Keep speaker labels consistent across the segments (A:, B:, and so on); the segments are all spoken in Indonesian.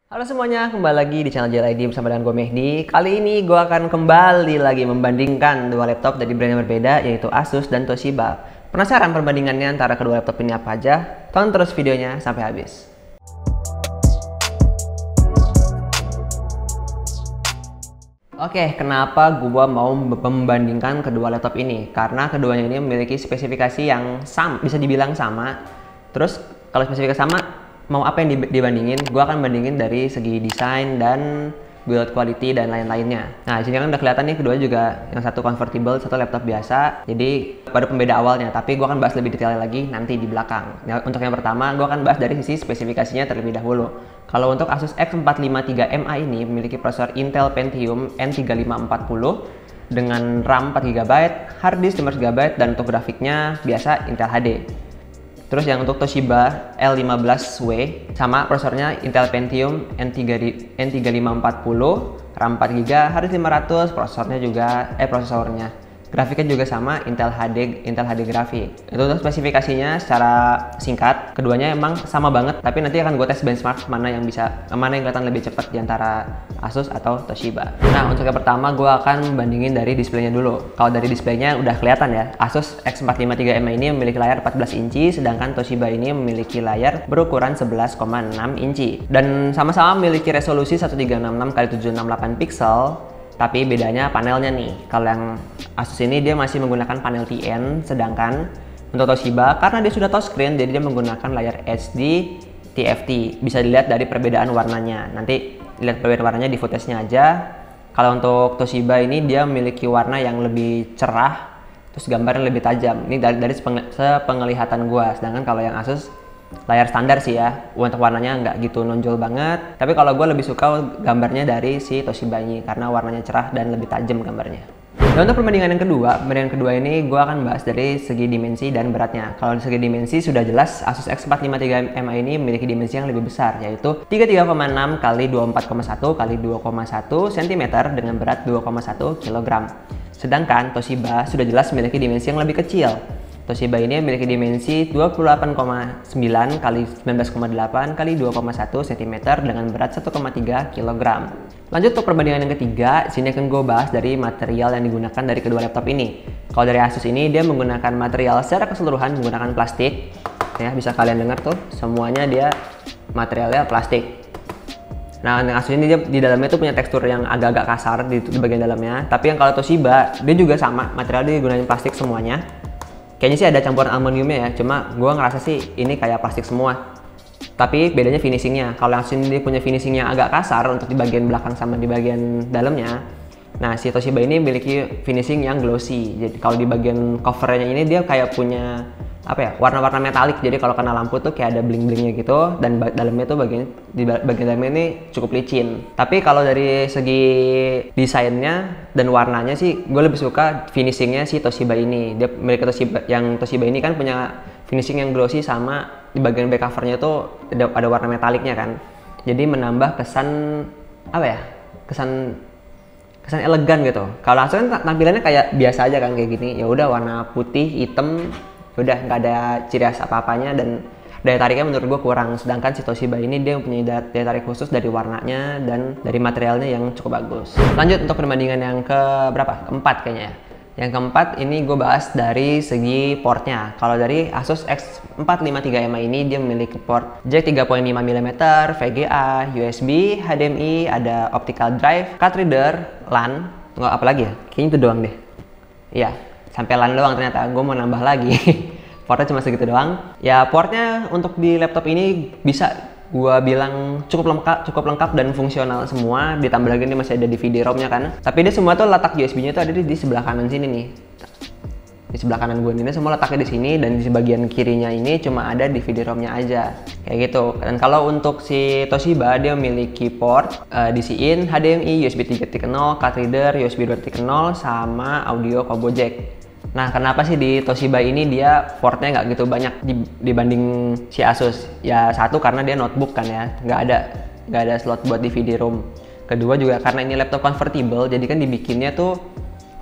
A: Halo semuanya, kembali lagi di channel JLID bersama dengan gue Mehdi. Kali ini gue akan kembali lagi membandingkan dua laptop dari brand yang berbeda, yaitu Asus dan Toshiba. Penasaran perbandingannya antara kedua laptop ini apa aja? Tonton terus videonya sampai habis. Oke, kenapa gue mau membandingkan kedua laptop ini? Karena keduanya ini memiliki spesifikasi yang sama, bisa dibilang sama. Terus kalau spesifikasi sama, mau apa yang dibandingin? Gue akan bandingin dari segi desain dan build quality dan lain-lainnya. Nah, di sini kan udah kelihatan nih kedua juga, yang satu convertible, satu laptop biasa. Jadi baru pembeda awalnya, tapi gue akan bahas lebih detail lagi nanti di belakang. Nah, untuk yang pertama, gue akan bahas dari sisi spesifikasinya terlebih dahulu. Kalau untuk Asus X453MA ini memiliki prosesor Intel Pentium N3540 dengan RAM 4GB, hard disk 5GB, dan untuk grafiknya biasa Intel HD. Terus yang untuk Toshiba L15W sama prosesornya Intel Pentium N3540, RAM 4GB, hard disk 500, prosesornya grafiknya juga sama Intel HD grafik. Itu untuk spesifikasinya secara singkat. Keduanya emang sama banget, tapi nanti akan gue tes benchmark mana yang kelihatan lebih cepat di antara Asus atau Toshiba. Nah, untuk yang pertama gue akan bandingin dari displaynya dulu. Kalau dari displaynya udah kelihatan ya, Asus X453MA ini memiliki layar 14 inci, sedangkan Toshiba ini memiliki layar berukuran 11,6 inci. Dan sama-sama memiliki resolusi 1366x768 pixel. Tapi bedanya panelnya nih. Kalau yang Asus ini dia masih menggunakan panel TN, sedangkan untuk Toshiba karena dia sudah touchscreen, jadi dia menggunakan layar HD TFT. Bisa dilihat dari perbedaan warnanya. Nanti lihat perbedaan warnanya di footage-nya aja. Kalau untuk Toshiba ini dia memiliki warna yang lebih cerah, terus gambarnya lebih tajam. Ini dari sepenglihatan gua. Sedangkan kalau yang Asus layar standar sih ya, untuk warnanya nggak gitu nonjol banget. Tapi kalau gue lebih suka gambarnya dari si Toshiba ini karena warnanya cerah dan lebih tajam gambarnya. Dan untuk perbandingan yang kedua ini gue akan bahas dari segi dimensi dan beratnya. Kalau dari segi dimensi sudah jelas Asus X453MA ini memiliki dimensi yang lebih besar, yaitu 33,6 x 24,1 x 2,1 cm dengan berat 2,1 kg. Sedangkan Toshiba sudah jelas memiliki dimensi yang lebih kecil. Toshiba ini memiliki dimensi 28,9 x 19,8 x 2,1 cm dengan berat 1,3 kg. Lanjut untuk perbandingan yang ketiga, sini akan gue bahas dari material yang digunakan dari kedua laptop ini. Kalau dari Asus ini dia menggunakan material secara keseluruhan menggunakan plastik. Ya, bisa kalian dengar tuh, semuanya dia materialnya plastik. Nah, yang Asus ini dia di dalamnya tuh punya tekstur yang agak-agak kasar di bagian dalamnya. Tapi yang kalau Toshiba dia juga sama, material dia digunakan plastik semuanya. Kayaknya sih ada campuran aluminiumnya ya, cuma gue ngerasa sih ini kayak plastik semua. Tapi bedanya finishingnya. Kalau yang sini dia punya finishingnya agak kasar untuk di bagian belakang sama di bagian dalamnya. Nah, si Toshiba ini memiliki finishing yang glossy. Jadi kalau di bagian covernya ini dia kayak punya apa ya, warna-warna metalik. Jadi kalau kena lampu tuh kayak ada bling-blingnya gitu. Dan dalamnya tuh di bagian dalamnya ini cukup licin. Tapi kalau dari segi desainnya dan warnanya sih gue lebih suka finishingnya si Toshiba ini. Dia memiliki Toshiba ini kan punya finishing yang glossy, sama di bagian back covernya tuh ada warna metaliknya kan. Jadi menambah kesan apa ya, kesan elegan gitu. Kalau langsung kan tampilannya kayak biasa aja kan, kayak gini. Ya udah warna putih, hitam, udah nggak ada ciri khas apa-apanya dan daya tariknya menurut gue kurang. Sedangkan si Toshiba ini dia punya daya tarik khusus dari warnanya dan dari materialnya yang cukup bagus. Lanjut untuk perbandingan yang keempat kayaknya. Yang keempat ini gue bahas dari segi portnya. Kalau dari Asus X453MA ini dia memiliki port jack 3.5 mm, VGA, USB, HDMI, ada optical drive, card reader, LAN. Tunggu apa lagi ya? Kayaknya itu doang deh. Iya, sampai LAN doang ternyata. Gue mau nambah lagi. Portnya cuma segitu doang. Ya, portnya untuk di laptop ini bisa gua bilang cukup lengkap dan fungsional semua. Ditambah lagi ini masih ada DVD-ROM-nya kan. Tapi dia semua tuh letak USB-nya tuh ada di sebelah kanan sini nih. Di sebelah kanan gue ini semua letaknya di sini, dan di bagian kirinya ini cuma ada DVD-ROM-nya aja. Kayak gitu. Dan kalau untuk si Toshiba dia memiliki port DC-in, HDMI, USB 3.0, card reader, USB 2.0 sama audio combo jack. Nah, kenapa sih di Toshiba ini dia portnya nggak gitu banyak dibanding si Asus? Ya, satu karena dia notebook kan ya, nggak ada slot buat DVD-ROM. Kedua juga karena ini laptop convertible, jadi kan dibikinnya tuh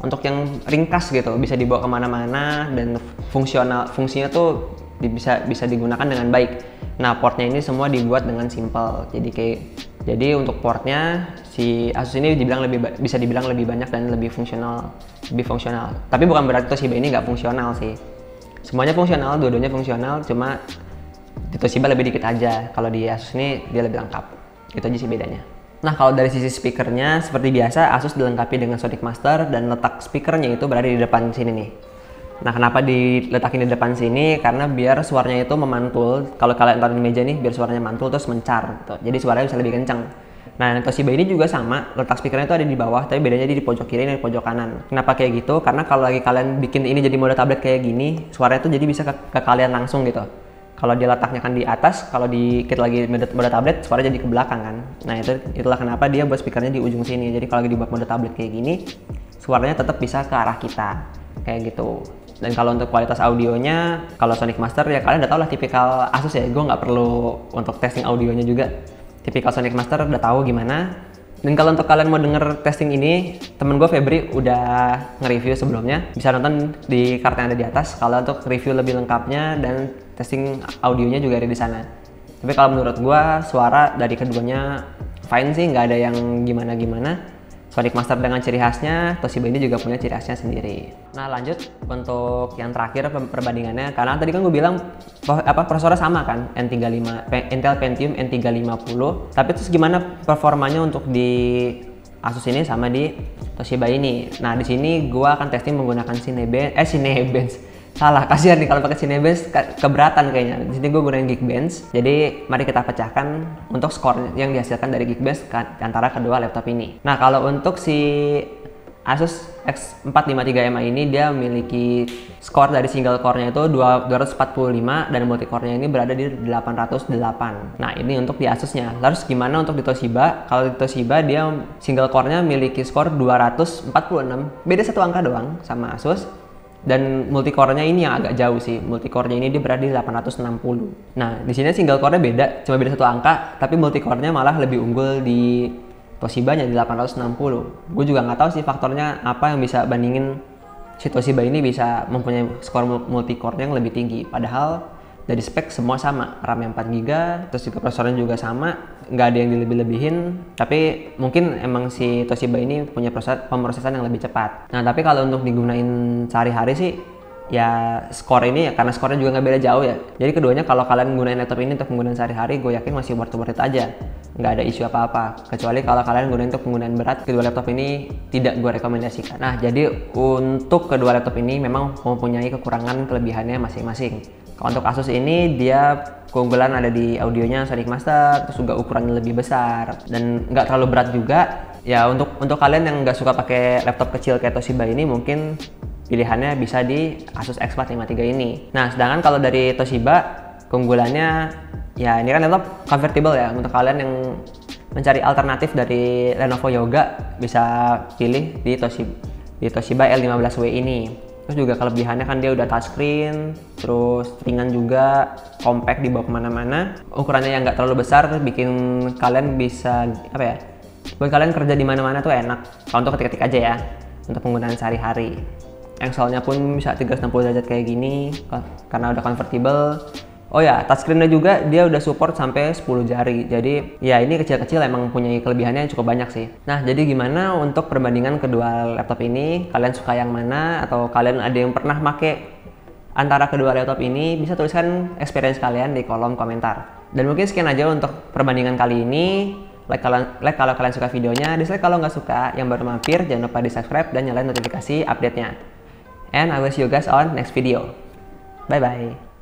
A: untuk yang ringkas gitu, bisa dibawa kemana-mana dan fungsinya tuh bisa digunakan dengan baik. Nah, portnya ini semua dibuat dengan simple, jadi kayak Jadi untuk portnya si Asus ini bisa dibilang lebih banyak dan lebih fungsional. Tapi bukan berarti Toshiba ini nggak fungsional sih. Semuanya fungsional, dua-duanya fungsional, cuma di Toshiba lebih dikit aja. Kalau di Asus ini dia lebih lengkap. Itu aja sih bedanya. Nah, kalau dari sisi speakernya seperti biasa Asus dilengkapi dengan Sonic Master dan letak speakernya itu berada di depan sini nih. Nah, kenapa diletakin di depan sini? Karena biar suaranya itu memantul. Kalau kalian taruh di meja nih, biar suaranya mantul terus mencar gitu. Jadi suaranya bisa lebih kencang. Nah, Toshiba ini juga sama, letak speakernya itu ada di bawah, tapi bedanya di pojok kiri dan di pojok kanan. Kenapa kayak gitu? Karena kalau lagi kalian bikin ini jadi mode tablet kayak gini, suaranya itu jadi bisa ke kalian langsung gitu. Kalau dia letaknya kan di atas, kalau kita lagi mode tablet, suaranya jadi ke belakang kan. Nah, itulah kenapa dia buat speakernya di ujung sini. Jadi kalau lagi dibuat mode tablet kayak gini, suaranya tetap bisa ke arah kita, kayak gitu. Dan kalau untuk kualitas audionya, kalau Sonic Master ya kalian udah tau lah tipikal Asus ya, gue nggak perlu untuk testing audionya juga. Tipikal Sonic Master udah tahu gimana. Dan kalau untuk kalian mau denger testing ini, temen gue Febri udah nge-review sebelumnya. Bisa nonton di card yang ada di atas. Kalau untuk review lebih lengkapnya dan testing audionya juga ada di sana. Tapi kalau menurut gue, suara dari keduanya fine sih, nggak ada yang gimana-gimana. Sonic Master dengan ciri khasnya, Toshiba ini juga punya ciri khasnya sendiri. Nah, lanjut untuk yang terakhir perbandingannya, karena tadi kan gue bilang prosesornya sama kan, Intel Pentium N350. Tapi terus gimana performanya untuk di Asus ini sama di Toshiba ini? Nah, di sini gue akan testing menggunakan Cinebench. Salah, kasihan nih kalau pakai Cinebench keberatan kayaknya. Di sini gue gunain Geekbench. Jadi mari kita pecahkan untuk skor yang dihasilkan dari Geekbench antara kedua laptop ini. Nah, kalau untuk si Asus X453MA ini dia memiliki skor dari single core-nya itu 245 dan multi core-nya ini berada di 808. Nah, ini untuk di Asusnya. Terus gimana untuk di Toshiba? Kalau di Toshiba dia single core-nya memiliki skor 246. Beda satu angka doang sama Asus. Dan multicore-nya ini yang agak jauh sih. Multicore-nya ini dia berada di 860. Nah, di sini single core-nya beda, cuma beda satu angka, tapi multicore-nya malah lebih unggul di Toshiba-nya di 860. Gue juga nggak tahu sih faktornya apa yang bisa bandingin si Toshiba ini bisa mempunyai skor multicore-nya yang lebih tinggi. Padahal dari spek semua sama, RAM-nya 4GB, terus juga prosesornya juga sama, nggak ada yang dilebih-lebihin, tapi mungkin emang si Toshiba ini punya pemrosesan yang lebih cepat. Nah, tapi kalau untuk digunain sehari-hari sih, ya skor ini ya, karena skornya juga nggak beda jauh ya. Jadi keduanya kalau kalian gunain laptop ini untuk penggunaan sehari-hari, gue yakin masih worth it aja. Nggak ada isu apa-apa. Kecuali kalau kalian gunain untuk penggunaan berat, kedua laptop ini tidak gue rekomendasikan. Nah, jadi untuk kedua laptop ini memang mempunyai kekurangan kelebihannya masing-masing. Kalau untuk Asus ini dia keunggulan ada di audionya Sonic Master, terus juga ukurannya lebih besar dan nggak terlalu berat juga. Ya untuk kalian yang nggak suka pakai laptop kecil kayak Toshiba ini mungkin pilihannya bisa di Asus X453 ini. Nah, sedangkan kalau dari Toshiba keunggulannya ya ini kan laptop convertible ya. Untuk kalian yang mencari alternatif dari Lenovo Yoga bisa pilih di Toshiba L15W ini. Terus juga kelebihannya kan dia udah touchscreen, terus ringan juga, compact dibawa kemana-mana. Ukurannya yang nggak terlalu besar, terus bikin kalian bisa buat kalian kerja di mana-mana tuh enak. Kalau untuk ketik-ketik aja ya, untuk penggunaan sehari-hari. Engselnya pun bisa 360 derajat kayak gini, karena udah convertible. Oh ya, touchscreen-nya juga dia udah support sampai 10 jari. Jadi ya ini kecil-kecil emang punya kelebihannya yang cukup banyak sih. Nah, jadi gimana untuk perbandingan kedua laptop ini? Kalian suka yang mana? Atau kalian ada yang pernah make antara kedua laptop ini? Bisa tuliskan experience kalian di kolom komentar. Dan mungkin sekian aja untuk perbandingan kali ini. Like kalau kalian suka videonya, dislike kalau nggak suka. Yang baru mampir, jangan lupa di subscribe dan nyalain notifikasi update-nya. And I will see you guys on next video. Bye-bye.